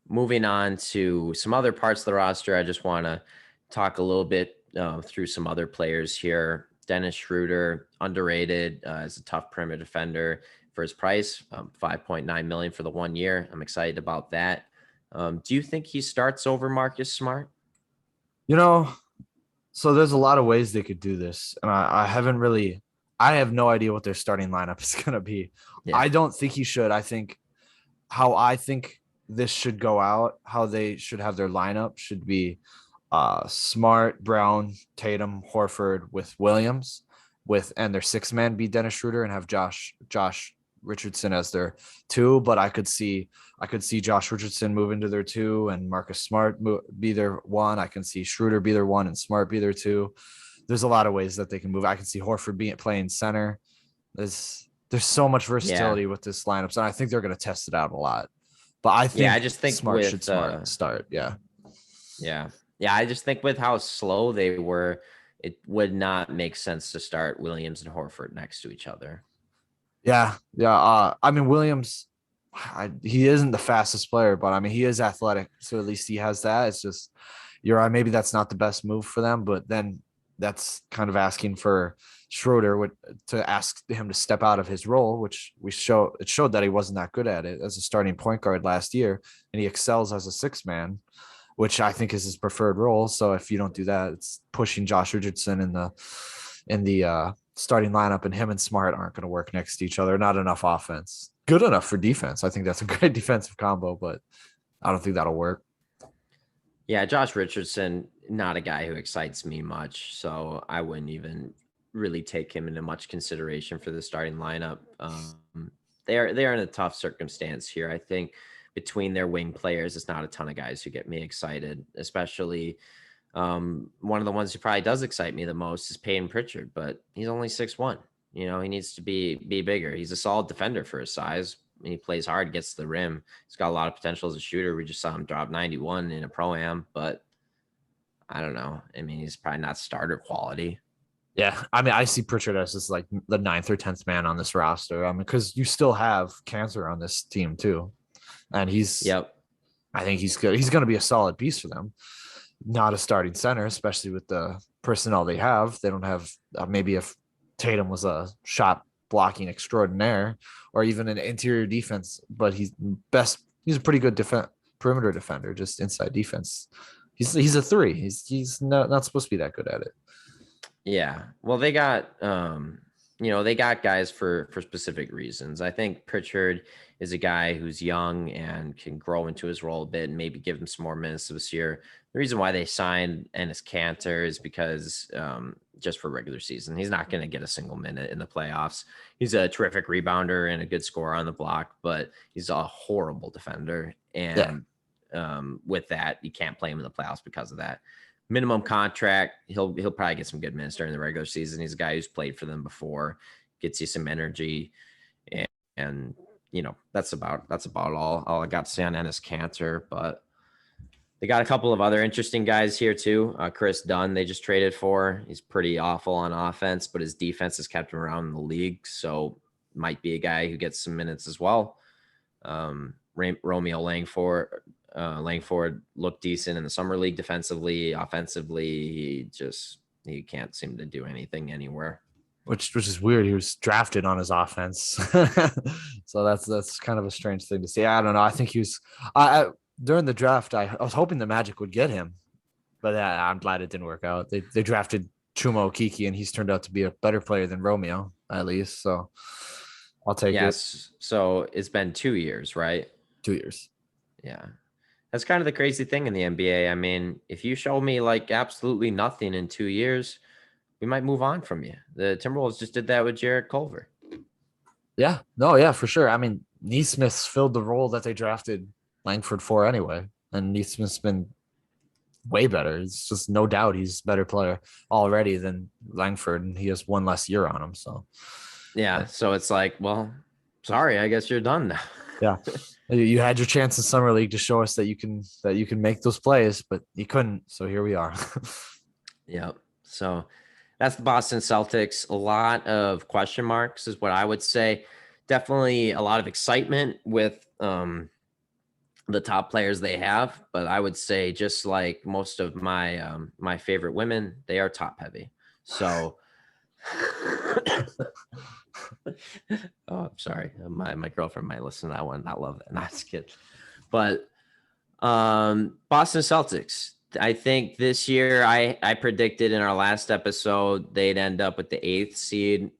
moving on to some other parts of the roster, I just want to talk a little bit through some other players here. Dennis Schroeder, underrated as a tough perimeter defender for his price, 5.9 million for the 1 year. I'm excited about that. Do you think he starts over Marcus Smart? You know, so there's a lot of ways they could do this, and I have no idea what their starting lineup is going to be. Yeah. I don't think he should. I think this should go out, how they should have their lineup should be Smart, Brown, Tatum, Horford with Williams, and their six man be Dennis Schroeder and have Josh Richardson as their two. But I could see Josh Richardson move into their two and Marcus Smart be their one. I can see Schroeder be their one and Smart be their two. There's a lot of ways that they can move. I can see Horford playing center. There's so much Yeah. versatility with this lineup, so I think they're going to test it out a lot. But I Yeah. I think just think Smart should with, start. Yeah. yeah. Yeah. I just think with how slow they were, it would not make sense to start Williams and Horford next to each other. Yeah. Yeah. I mean, Williams, he isn't the fastest player, but I mean, he is athletic. So at least he has that. It's just, you're right. Maybe that's not the best move for them, but then that's kind of asking for Schroeder to ask him to step out of his role, which it showed that he wasn't that good at it as a starting point guard last year. And he excels as a six man, which I think is his preferred role. So if you don't do that, it's pushing Josh Richardson in the starting lineup, and him and Smart aren't going to work next to each other. Not enough offense. Good enough for defense. I think that's a great defensive combo, but I don't think that'll work. Yeah, Josh Richardson, not a guy who excites me much, so I wouldn't even really take him into much consideration for the starting lineup. They're in a tough circumstance here. I think between their wing players, it's not a ton of guys who get me excited, especially one of the ones who probably does excite me the most is Peyton Pritchard, but he's only 6'1". He needs to be bigger. He's a solid defender for his size. He plays hard, gets to the rim. He's got a lot of potential as a shooter. We just saw him drop 91 in a pro-am, but I don't know. I mean, he's probably not starter quality. Yeah, I mean, I see Pritchard as just like the ninth or 10th man on this roster. I mean, because you still have Cancer on this team too, and Yep. I think he's good. He's going to be a solid piece for them. Not a starting center, especially with the personnel they have. They don't have maybe if Tatum was a shot blocking extraordinaire or even an interior defense, but he's a pretty good perimeter defender, just inside defense. He's a three. He's not supposed to be that good at it. Yeah. Well, they got guys for specific reasons. I think Pritchard is a guy who's young and can grow into his role a bit and maybe give him some more minutes this year. The reason why they signed Ennis Cantor is because just for regular season, he's not going to get a single minute in the playoffs. He's a terrific rebounder and a good scorer on the block, but he's a horrible defender. Yeah. And with that, you can't play him in the playoffs because of that. Minimum contract. He'll probably get some good minutes during the regular season. He's a guy who's played for them before, gets you some energy, and that's about all I got to say on Ennis Cantor. But they got a couple of other interesting guys here too. Chris Dunn, they just traded for. He's pretty awful on offense, but his defense has kept him around in the league, so might be a guy who gets some minutes as well. Romeo Langford looked decent in the summer league defensively. Offensively, he can't seem to do anything anywhere. Which is weird. He was drafted on his offense, so that's kind of a strange thing to see. I don't know. I think he was. During the draft, I was hoping the Magic would get him, but I'm glad it didn't work out. They drafted Chuma Okeke, and he's turned out to be a better player than Romeo, at least. So I'll take it. Yes. So it's been 2 years, right? 2 years. Yeah. That's kind of the crazy thing in the NBA. I mean, if you show me like absolutely nothing in 2 years, we might move on from you. The Timberwolves just did that with Jarrett Culver. Yeah. No, yeah, for sure. I mean, Neesmith's filled the role that they drafted Langford for anyway. And Neesmith's been way better. It's just no doubt he's a better player already than Langford, and he has one less year on him. So yeah. So it's like, well, sorry, I guess you're done now. yeah. You had your chance in summer league to show us that you can make those plays, but you couldn't. So here we are. Yep. So that's the Boston Celtics. A lot of question marks is what I would say. Definitely a lot of excitement with the top players they have, but I would say just like most of my favorite women, they are top heavy. So oh, I'm sorry. My girlfriend might listen to that one. Not love that. Not just kidding. But Boston Celtics. I think this year I predicted in our last episode they'd end up with the 8th seed.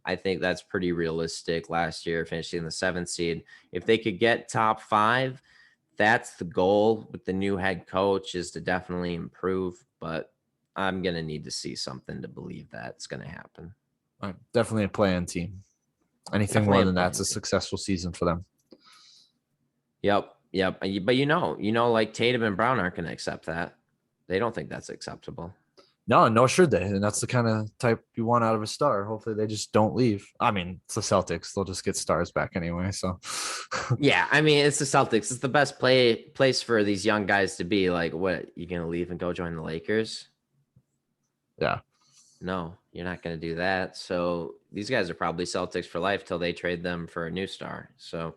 I think that's pretty realistic. Last year, finishing the 7th seed. If they could get top 5, that's the goal with the new head coach, is to definitely improve. But I'm gonna need to see something to believe that's gonna happen. Definitely a play-in team. Anything Definitely more a than that's play-in a team. successful season for them. Yep. But like Tatum and Brown aren't gonna accept that. They don't think that's acceptable. No, nor should they. And that's the kind of type you want out of a star. Hopefully they just don't leave. I mean, it's the Celtics. They'll just get stars back anyway. So Yeah, I mean, it's the Celtics. It's the best place for these young guys to be. Like, what, you gonna leave and go join the Lakers? yeah. No, you're not gonna do that. So these guys are probably Celtics for life till they trade them for a new star. So